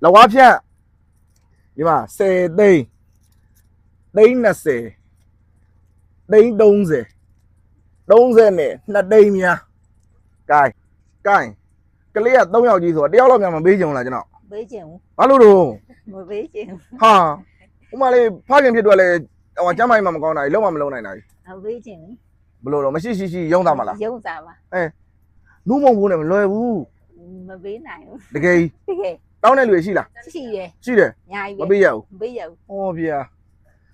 လဝါဖြန့်ဒီမှာ10သိန်း20သိန်း30 30နဲ့2သိန်းများကဲကလေးက3ယောက်ကြီးဆိုတော့တယောက်လောက်များမပေးကြုံလားကျွန်တော် ပေးခြင်း ဘာလို့တော့ မပေးခြင်း ဟာဥမာလေးဖခင်ဖြစ်တော့လေဟိုကျမ်းမိုင်းမှာမကောင်းတာကြီးလုံးဝမလုံးနိုင်တာကြီး မပေးခြင်း ဘလို့တော့မရှိရုံသားမလား ရုံစားပါ နူးမုံဘူးနဲ့မလွယ်ဘူး မပေးနိုင်ဘူး တကယ် တကယ် တောင်းတဲ့လူရှိလား ရှိတယ် ရှိတယ် ညာကြီး မပေးရဘူး မပေးရဘူး ဟောဗျာ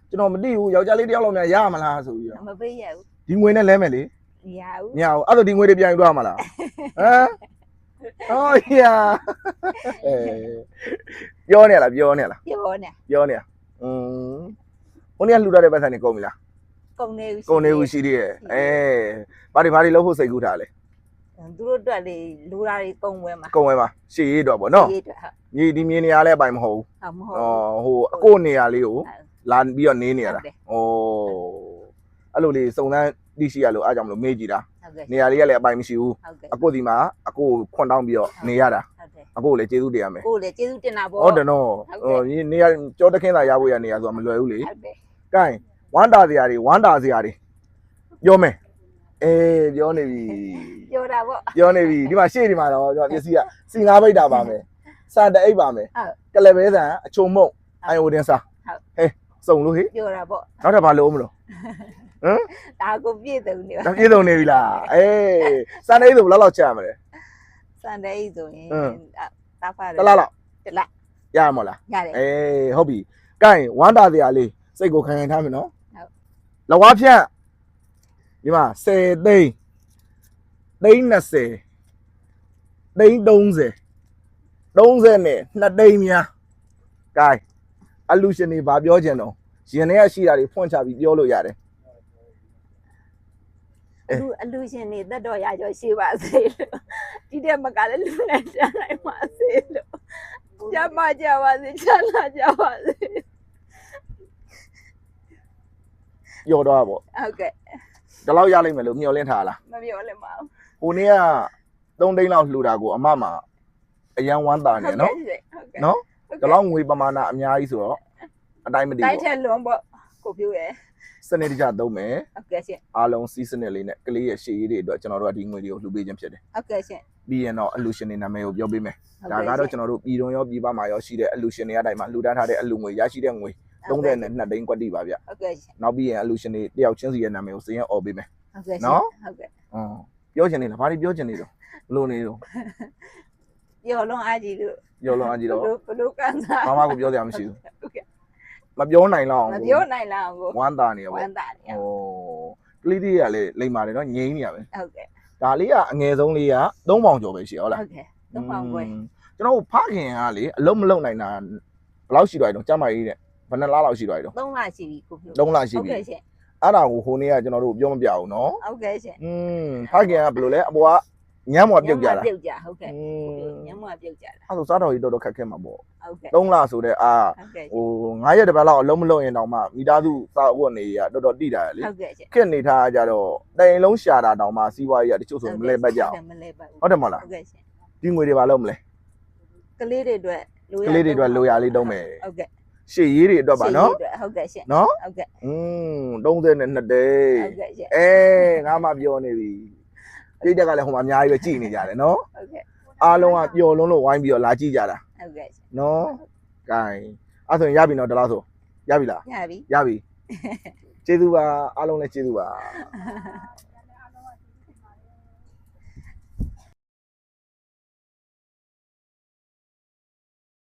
ကျွန်တော်မသိဘူးယောက်ျားလေးတယောက်လောက်များရမလားဆိုပြီးတော့ မပေးရဘူး ဒီငွေနဲ့လဲမယ်လေ မရဘူး မရဘူးအဲ့ဒါဒီငွေတွေပြန်ယူတော့မှာလားဟမ်ဟောဗျာပြောနေလား ပြောနေ ဟိုနေ့လှူထားတဲ့ပတ်စံနေကုန်ပြီလား ကုန်နေ ကုန်နေဘူးရှိသေးရဲ့ဘာတွေလောက်ဖို့စိတ်ကူးထားလဲ သူတို့အတွက်လေလူသားတွေကုန်ဝဲမှာ ကုန်ဝဲမှာရှေ့ရေးတော့ဗောနော် ရေးအတွက်ဟုတ် မြေဒီမြေနေရာလည်းအပိုင်မဟုတ်ဘူး မဟုတ် ဟိုအကိုနေရာလေးကိုလာပြီးတော့နေနေရတာ ဟုတ်တယ် အဲ့လိုလေးစုံစမ်းသိရှိရလို့အားကြောင့်မလို့မေးကြည့်တာ ဟုတ်ကဲ့ နေရာလေးကလည်းအပိုင်မရှိဘူး ဟုတ်ကဲ့ အကိုဒီမှာအကိုခွန်တောင်းပြီးတော့နေရတာ ဟုတ်တယ် အကိုကိုလည်းကျေးဇူးတင်ရမယ် ကိုလည်းကျေးဇူးတင်တာပေါ့ ဟုတ်တယ်နော်နေရာကြောတခင်းသာရဖို့ရနေရာဆိုတာမလွယ်ဘူးလေ ဟုတ်တယ် ကဲဝမ်းတာစရာတွေပြောမယ်ပြောနေပြီ ပြောတာပေါ့ ပြောနေပြီဒီမှာရှေ့ဒီမှာတော့ကျွန်တော်ပစ္စည်းကစီငါးပိတ်တာပါမယ်စံတအိတ်ပါမယ် ဟုတ် ကလပဲဆန်အချုံမုံအိုင်အိုတင်စား ဟုတ် ဟဲ့စုံလို့ဟေ့ ပြောတာပေါ့ နောက်ထပ်ဘာလို့မလို့ဟမ် ဒါကိုပြည့်စုံနေ ဒါပြေဆုံးနေပြီလားစံတအိတ်ဆိုဘယ်လောက်ချရမလဲ စံတဲ့ဆိုရင်တာဖာ တစ်လားလောက် တစ်လား ရရမလား ရတယ် ဟုတ်ပြီကဲဝမ်းတာစရာလေးစိတ်ကိုခံထားမယ်နော် ဟုတ် လဝါဖြန့်ဒီမှာ10သိန်း20သိန်း30 30နဲ့2သိန်းများကဲအလူရှင်တွေဗာပြောကြတော့ရင်ထဲကရှိတာတွေဖွင့်ချပြီးပြောလို့ရတယ် အလူရှင်နေတက်တော်ရကြောရှိပါစေလို့ဒီတဲ့မကလည်းလူနဲ့ရှာနိုင်ပါစေလို့ကြမ်းပါကြပါစေချမ်းသာကြပါစေ ပြောတော့ဗော ဟုတ်ကဲ့ ဒီလောက်ရလိမ့်မယ်လို့မျှော်လင့်ထားလား မပြောလည်းမအောင် ဟိုနေ့က3သိန်းလောက်လှူတာကိုအမမှာအရန်ဝမ်းတာနေနော် ဟုတ်ကဲ့ နော်ဒီလောက်ငွေပမာဏအများကြီးဆိုတော့အတိုင်းမတည် တိုက် ပေါ့ ထက်လွန်ပေါ့ကိုပြိုးရဲ့ စနစ်တကျသုံးမယ် ဟုတ်ကဲ့ရှင် အားလုံးစီးစနစ်လေးနဲ့ကလေးရဲ့ရှေ့ရေးတွေအတွက်ကျွန်တော်တို့ကဒီငွေတွေကိုလှူပေးခြင်းဖြစ်တယ် ဟုတ်ကဲ့ရှင် ပြီးရင်တော့အလူရှင်တွေနာမည်ကိုပြောပေးမယ်ဒါကတော့ကျွန်တော်တို့ပြည်တွင်းရောပြည်ပမှာရောရှိတဲ့အလူရှင်တွေအတိုင်းမှာလှူဒန်းထားတဲ့အလူငွေရရှိတဲ့ငွေ32သိန်းကွက်တိပါဗျ ဟုတ်ကဲ့ရှင် နောက်ပြီးရင်အလူရှင်တွေတယောက်ချင်းစီရဲ့နာမည်ကိုစရင်អော်ပေးမယ် ဟုတ်ကဲ့ နော် ဟုတ်ကဲ့ ပြောချင်နေလားဘာတွေပြောချင်နေတော့ဘလို့နေတော့ ပြောလုံးအားကြီးလို့ ပြောလို့အကြည့်တော့ ဘလို့ကန်စား ဘာမှကိုပြောစရာမရှိဘူး ဟုတ်ကဲ့ မပြောနိုင်လောက်အောင် မပြောနိုင်လားကို ဝမ်းတာနေရ ဝ ပေါ့ မ်းသာနေကလေးတွေကလည်းလိမ္မာတယ်နော်ငိမ့်နေရပဲ ဟုတ်ကဲ့ ဒါလေးကအငယ်ဆုံးလေးက3ပေါင်ကျော်ပဲရှိရဟုတ်လား ဟုတ်ကဲ့တော့ပေါင်ပွဲ ကျွန်တော်ဖခင်ကလေအလုံးမလုံးနိုင်တာဘယ်လောက်ရှိသွားပြီတော့ကျမကြီးတဲ့ဘယ်နှစ်လလောက်ရှိသွားပြီတော့ 3လရှိပြီကိုပြိုး 3လရှိ ဟုတ် ပြီ ကဲ့ရှင် အဲ့ဒါကိုဟိုနေ့ကကျွန်တော်တို့ပြောမပြဘူးနော် ဟုတ်ကဲ့ရှင် ဖခင်ကဘယ်လိုလဲအပေါ်ကညမ်းမော်ပြုတ်ကြတာ ပြုတ်ကြဟုတ်ကဲ့ညမပြုတ်ကြတာ အဲ့ဆိုစားတော်ကြီးတော်တော်ခက်ခဲမှာပေါ့ ဟုတ်ကဲ့ 3လဆိုတဲ့အာ ဟုတ်ကဲ့ ဟို9ရက်တပတ်လောက်အလုံးမလုံးရင်တောင်မှမိသားစုစားအဝတ်နေရတော်တော်တိတာလေ ဟုတ်ကဲ့ရှင် ခက်နေထားကြတော့တိုင်လုံးရှာတာတောင်မှစီးပွားရေးကတချို့ဆိုမလဲပတ်ကြအောင် မလဲပတ်ဘူး ဟုတ်တယ်မဟုတ်လား ဟုတ်ကဲ့ရှင် ဒီငွေတွေဘာလို့မလဲ ကလေးတွေအတွက် ကလေးတွေအတွက်လိုရာလေးတုံးမယ် ဟုတ်ကဲ့ ရှေ့ရေးတွေအတွက်ပါနော် ဟုတ်ကဲ့ရှင် နော် ဟုတ်ကဲ့ 32သိန်း ဟုတ်ကဲ့ရှင် ငါမှပြောနေပြီပြည့်တက်ကလည်းဟိုမှာအများကြီးပဲကြည်နေကြတယ်နော် ဟုတ်ကဲ့ အားလုံးကပျော်လုံးလို့ဝိုင်းပြီးတော့လာကြည့်ကြတာ ဟုတ်ကဲ့ရှင် နော် gain အဲ့ဆိုရင်ရပြီနော်ဒီလောက်ဆိုရပြီလား ရပြီ ရပြီကျေးဇူးပါအားလုံးလည်းကျေးဇူးပါ